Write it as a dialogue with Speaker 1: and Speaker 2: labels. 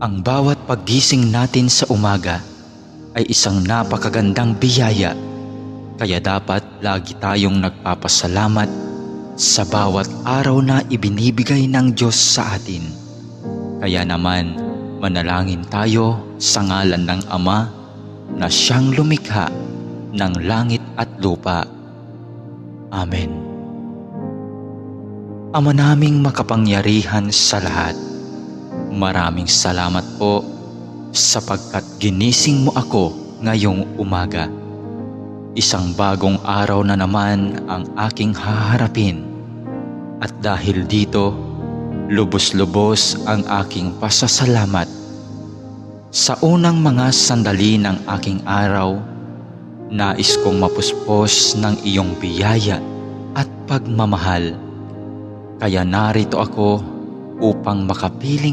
Speaker 1: Ang bawat paggising natin sa umaga ay isang napakagandang biyaya, kaya dapat lagi tayong nagpapasalamat sa bawat araw na ibinibigay ng Diyos sa atin. Kaya naman, manalangin tayo sa ngalan ng Ama na siyang lumikha ng langit at lupa. Amen. Ama naming makapangyarihan sa lahat, maraming salamat po sapagkat ginising mo ako ngayong umaga. Isang bagong araw na naman ang aking haharapin. At dahil dito, lubos-lubos ang aking pasasalamat. Sa unang mga sandali ng aking araw, nais kong mapuspos ng iyong biyaya at pagmamahal. Kaya narito ako upang makapiling